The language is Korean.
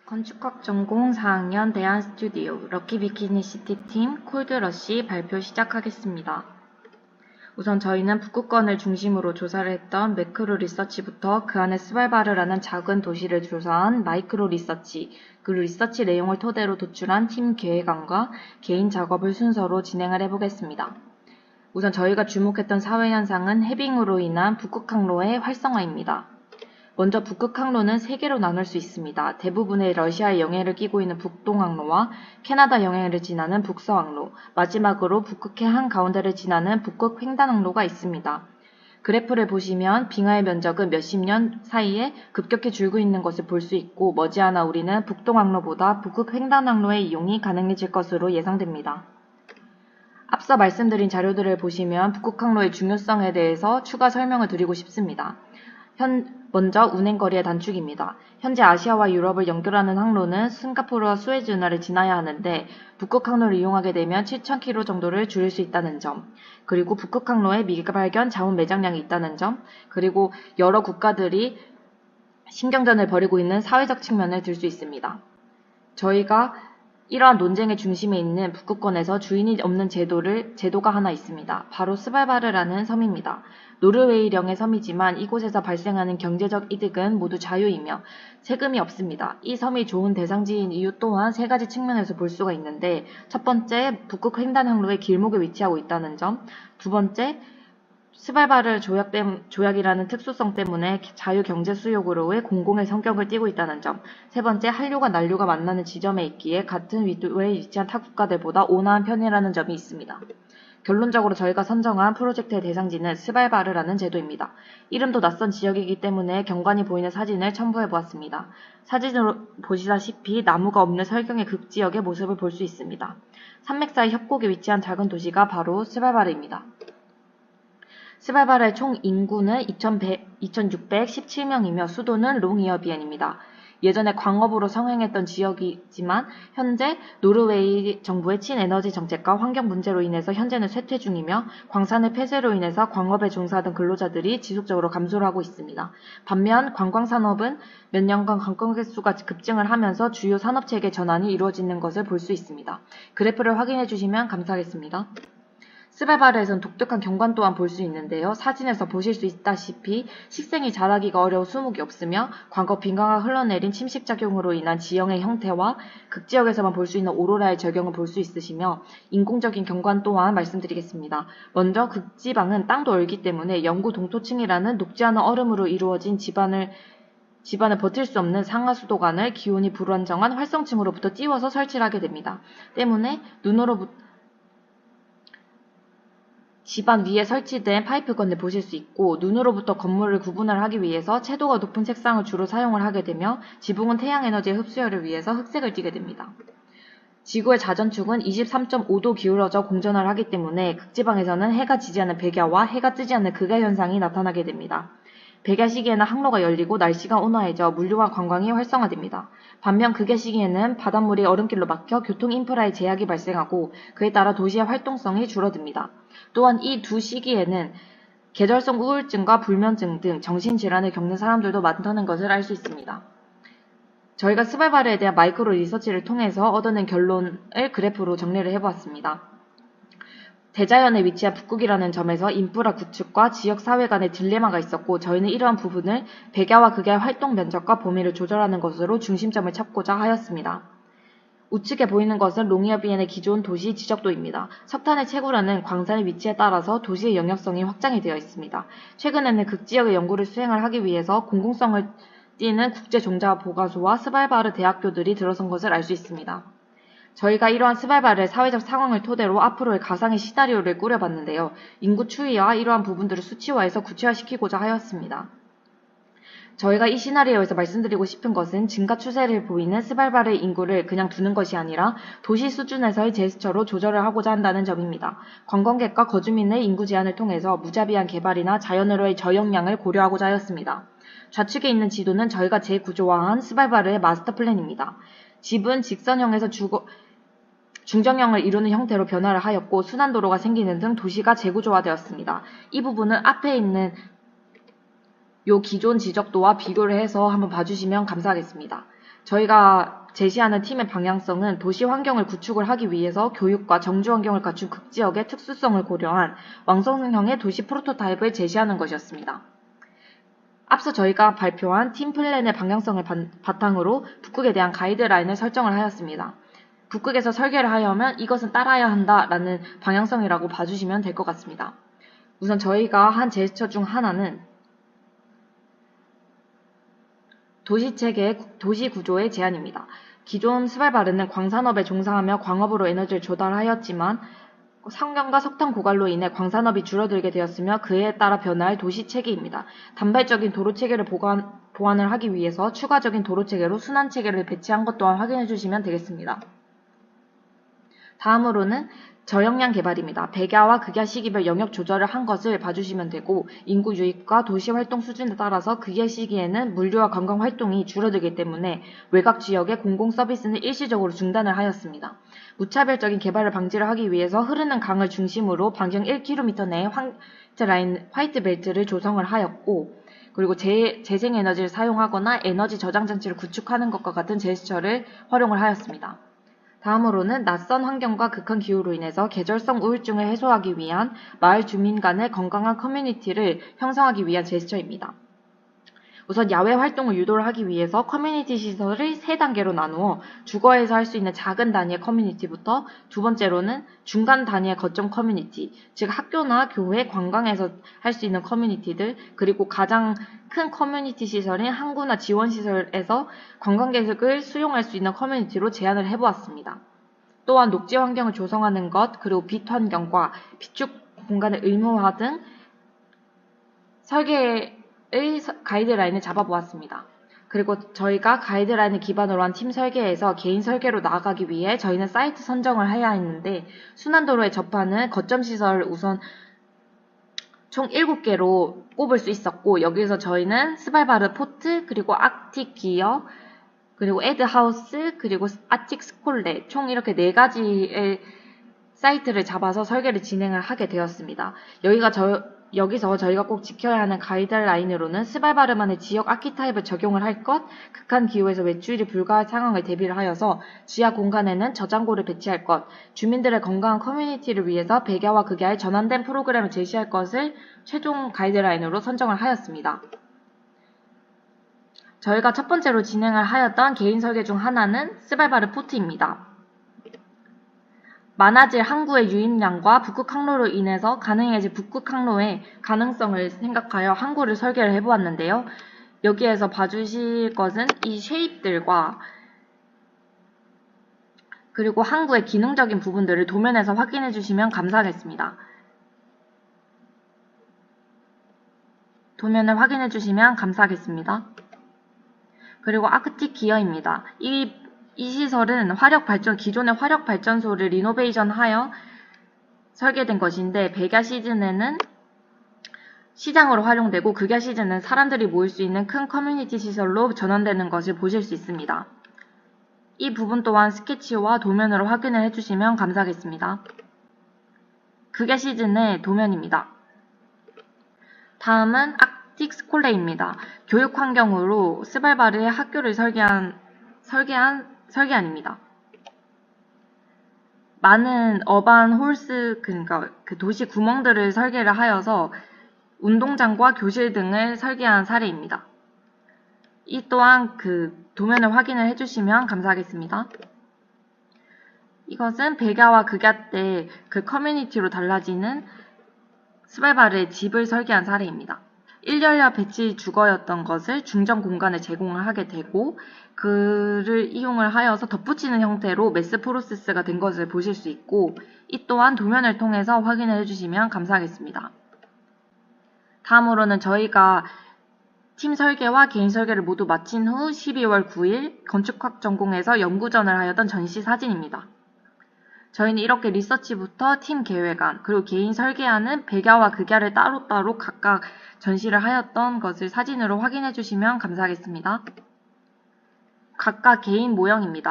건축학 전공 4학년 대한스튜디오 럭키비키니시티 팀 콜드러시 발표 시작하겠습니다. 우선 저희는 북극권을 중심으로 조사를 했던 매크로 리서치부터 그 안에 스발바르라는 작은 도시를 조사한 마이크로 리서치, 그 리서치 내용을 토대로 도출한 팀 계획안과 개인 작업을 순서로 진행을 해보겠습니다. 우선 저희가 주목했던 사회현상은 해빙으로 인한 북극항로의 활성화입니다. 먼저 북극항로는 세 개로 나눌 수 있습니다. 대부분의 러시아의 영해를 끼고 있는 북동항로와 캐나다 영해를 지나는 북서항로, 마지막으로 북극해 한가운데를 지나는 북극횡단항로가 있습니다. 그래프를 보시면 빙하의 면적은 몇십 년 사이에 급격히 줄고 있는 것을 볼 수 있고 머지않아 우리는 북동항로보다 북극횡단항로의 이용이 가능해질 것으로 예상됩니다. 앞서 말씀드린 자료들을 보시면 북극항로의 중요성에 대해서 추가 설명을 드리고 싶습니다. 먼저 운행거리의 단축입니다. 현재 아시아와 유럽을 연결하는 항로는 싱가포르와 수에즈 운하를 지나야 하는데 북극항로를 이용하게 되면 7,000km 정도를 줄일 수 있다는 점, 그리고 북극항로에 미발견 자원 매장량이 있다는 점, 그리고 여러 국가들이 신경전을 벌이고 있는 사회적 측면을 들 수 있습니다. 저희가 이러한 논쟁의 중심에 있는 북극권에서 주인이 없는 제도가 하나 있습니다. 바로 스발바르라는 섬입니다. 노르웨이령의 섬이지만 이곳에서 발생하는 경제적 이득은 모두 자유이며 세금이 없습니다. 이 섬이 좋은 대상지인 이유 또한 세 가지 측면에서 볼 수가 있는데, 첫 번째, 북극 횡단항로의 길목에 위치하고 있다는 점, 두 번째, 스발바르 조약이라는 특수성 때문에 자유경제수역으로의 공공의 성격을 띠고 있다는 점, 세 번째, 한류가 난류가 만나는 지점에 있기에 같은 위도에 위치한 타 국가들보다 온화한 편이라는 점이 있습니다. 결론적으로 저희가 선정한 프로젝트의 대상지는 스발바르라는 제도입니다. 이름도 낯선 지역이기 때문에 경관이 보이는 사진을 첨부해보았습니다. 사진으로 보시다시피 나무가 없는 설경의 극지역의 모습을 볼 수 있습니다. 산맥 사이 협곡에 위치한 작은 도시가 바로 스발바르입니다. 스발바르의 총 인구는 2,617명이며 수도는 롱이어비엔입니다. 예전에 광업으로 성행했던 지역이지만 현재 노르웨이 정부의 친에너지 정책과 환경 문제로 인해서 현재는 쇠퇴 중이며 광산의 폐쇄로 인해서 광업에 종사하던 근로자들이 지속적으로 감소를 하고 있습니다. 반면 관광산업은 몇 년간 관광객 수가 급증을 하면서 주요 산업체계 전환이 이루어지는 것을 볼 수 있습니다. 그래프를 확인해 주시면 감사하겠습니다. 스발바르에선 독특한 경관 또한 볼 수 있는데요. 사진에서 보실 수 있다시피 식생이 자라기가 어려워 수목이 없으며 광거 빙하가 흘러내린 침식작용으로 인한 지형의 형태와 극지역에서만 볼 수 있는 오로라의 절경을 볼 수 있으시며 인공적인 경관 또한 말씀드리겠습니다. 먼저 극지방은 땅도 얼기 때문에 영구 동토층이라는 녹지 않은 얼음으로 이루어진 지반을 버틸 수 없는 상하수도관을 기온이 불안정한 활성층으로부터 띄워서 설치를 하게 됩니다. 때문에 지반 위에 설치된 파이프건을 보실 수 있고 눈으로부터 건물을 구분을 하기 위해서 채도가 높은 색상을 주로 사용을 하게 되며 지붕은 태양에너지의 흡수열을 위해서 흑색을 띠게 됩니다. 지구의 자전축은 23.5도 기울어져 공전을 하기 때문에 극지방에서는 해가 지지 않는 백야와 해가 뜨지 않는 극야 현상이 나타나게 됩니다. 백야 시기에는 항로가 열리고 날씨가 온화해져 물류와 관광이 활성화됩니다. 반면 극야 시기에는 바닷물이 얼음길로 막혀 교통 인프라에 제약이 발생하고 그에 따라 도시의 활동성이 줄어듭니다. 또한 이 두 시기에는 계절성 우울증과 불면증 등 정신질환을 겪는 사람들도 많다는 것을 알 수 있습니다. 저희가 스발바르에 대한 마이크로 리서치를 통해서 얻어낸 결론을 그래프로 정리를 해보았습니다. 대자연에 위치한 북극이라는 점에서 인프라 구축과 지역사회 간의 딜레마가 있었고 저희는 이러한 부분을 백야와 극야의 활동 면적과 범위를 조절하는 것으로 중심점을 찾고자 하였습니다. 우측에 보이는 것은 롱이어비엔의 기존 도시 지적도입니다. 석탄의 채굴하는 광산의 위치에 따라서 도시의 영역성이 확장이 되어 있습니다. 최근에는 극지역의 연구를 수행을 하기 위해서 공공성을 띠는 국제종자보관소와 스발바르 대학교들이 들어선 것을 알 수 있습니다. 저희가 이러한 스발바르의 사회적 상황을 토대로 앞으로의 가상의 시나리오를 꾸려봤는데요. 인구 추이와 이러한 부분들을 수치화해서 구체화시키고자 하였습니다. 저희가 이 시나리오에서 말씀드리고 싶은 것은 증가 추세를 보이는 스발바르의 인구를 그냥 두는 것이 아니라 도시 수준에서의 제스처로 조절을 하고자 한다는 점입니다. 관광객과 거주민의 인구 제한을 통해서 무자비한 개발이나 자연으로의 저역량을 고려하고자 하였습니다. 좌측에 있는 지도는 저희가 재구조화한 스발바르의 마스터 플랜입니다. 집은 직선형에서 중정형을 이루는 형태로 변화를 하였고 순환도로가 생기는 등 도시가 재구조화되었습니다. 이 부분은 앞에 있는 요 기존 지적도와 비교를 해서 한번 봐주시면 감사하겠습니다. 저희가 제시하는 팀의 방향성은 도시 환경을 구축을 하기 위해서 교육과 정주 환경을 갖춘 극지역의 특수성을 고려한 왕성형의 도시 프로토타입을 제시하는 것이었습니다. 앞서 저희가 발표한 팀 플랜의 방향성을 바탕으로 북극에 대한 가이드라인을 설정을 하였습니다. 북극에서 설계를 하려면 이것은 따라야 한다라는 방향성이라고 봐주시면 될 것 같습니다. 우선 저희가 한 제스처 중 하나는 도시체계의 도시 구조의 제한입니다. 기존 스발바르는 광산업에 종사하며 광업으로 에너지를 조달하였지만 상경과 석탄 고갈로 인해 광산업이 줄어들게 되었으며 그에 따라 변화할 도시체계입니다. 단발적인 도로체계를 보완을 하기 위해서 추가적인 도로체계로 순환체계를 배치한 것 또한 확인해 주시면 되겠습니다. 다음으로는 저역량 개발입니다. 백야와 극야 시기별 영역 조절을 한 것을 봐주시면 되고 인구 유입과 도시 활동 수준에 따라서 극야 시기에는 물류와 관광 활동이 줄어들기 때문에 외곽 지역의 공공 서비스는 일시적으로 중단을 하였습니다. 무차별적인 개발을 방지를 하기 위해서 흐르는 강을 중심으로 반경 1km 내에 화이트 벨트를 조성을 하였고 그리고 재생에너지를 사용하거나 에너지 저장 장치를 구축하는 것과 같은 제스처를 활용을 하였습니다. 다음으로는 낯선 환경과 극한 기후로 인해서 계절성 우울증을 해소하기 위한 마을 주민 간의 건강한 커뮤니티를 형성하기 위한 제스처입니다. 우선 야외 활동을 유도를 하기 위해서 커뮤니티 시설을 3단계로 나누어 주거에서 할 수 있는 작은 단위의 커뮤니티부터 두 번째로는 중간 단위의 거점 커뮤니티, 즉 학교나 교회, 관광에서 할 수 있는 커뮤니티들, 그리고 가장 큰 커뮤니티 시설인 항구나 지원시설에서 관광객을 수용할 수 있는 커뮤니티로 제안을 해보았습니다. 또한 녹지 환경을 조성하는 것, 그리고 빛 환경과 비축 공간의 의무화 등 설계의 가이드라인을 잡아보았습니다. 그리고 저희가 가이드라인을 기반으로 한 팀 설계에서 개인 설계로 나아가기 위해 저희는 사이트 선정을 해야 했는데 순환도로에 접하는 거점 시설을 우선 총 7개로 꼽을 수 있었고 여기서 저희는 스발바르 포트, 그리고 아틱 기어, 그리고 에드하우스, 그리고 아틱 스콜레 총 이렇게 4가지의 사이트를 잡아서 설계를 진행을 하게 되었습니다. 여기서 저희가 꼭 지켜야 하는 가이드라인으로는 스발바르만의 지역 아키타입을 적용을 할 것, 극한 기후에서 외출이 불가할 상황을 대비를 하여서 지하 공간에는 저장고를 배치할 것, 주민들의 건강한 커뮤니티를 위해서 백야와 극야의 전환된 프로그램을 제시할 것을 최종 가이드라인으로 선정을 하였습니다. 저희가 첫 번째로 진행을 하였던 개인 설계 중 하나는 스발바르 포트입니다. 많아질 항구의 유입량과 북극 항로로 인해서 가능해질 북극 항로의 가능성을 생각하여 항구를 설계를 해보았는데요. 여기에서 봐주실 것은 이 쉐입들과 그리고 항구의 기능적인 부분들을 도면에서 확인해 주시면 감사하겠습니다. 도면을 확인해 주시면 감사하겠습니다. 그리고 아크틱 기어입니다. 이 시설은 기존의 화력 발전소를 리노베이션하여 설계된 것인데 백야 시즌에는 시장으로 활용되고 극야 시즌은 사람들이 모일 수 있는 큰 커뮤니티 시설로 전환되는 것을 보실 수 있습니다. 이 부분 또한 스케치와 도면으로 확인을 해주시면 감사하겠습니다. 극야 시즌의 도면입니다. 다음은 아틱 스콜레입니다. 교육 환경으로 스발바르의 학교를 설계안입니다. 많은 어반 홀스, 그러니까 그 도시 구멍들을 설계를 하여서 운동장과 교실 등을 설계한 사례입니다. 이 또한 그 도면을 확인을 해주시면 감사하겠습니다. 이것은 백야와 극야 때 그 커뮤니티로 달라지는 스발바르의 집을 설계한 사례입니다. 일렬야 배치 주거였던 것을 중정 공간을 제공을 하게 되고 그를 이용을 하여서 덧붙이는 형태로 매스 프로세스가 된 것을 보실 수 있고 이 또한 도면을 통해서 확인을 해주시면 감사하겠습니다. 다음으로는 저희가 팀 설계와 개인 설계를 모두 마친 후 12월 9일 건축학 전공에서 연구전을 하였던 전시 사진입니다. 저희는 이렇게 리서치부터 팀 계획안, 그리고 개인 설계안은 백야와 극야를 따로따로 각각 전시를 하였던 것을 사진으로 확인해 주시면 감사하겠습니다. 각각 개인 모형입니다.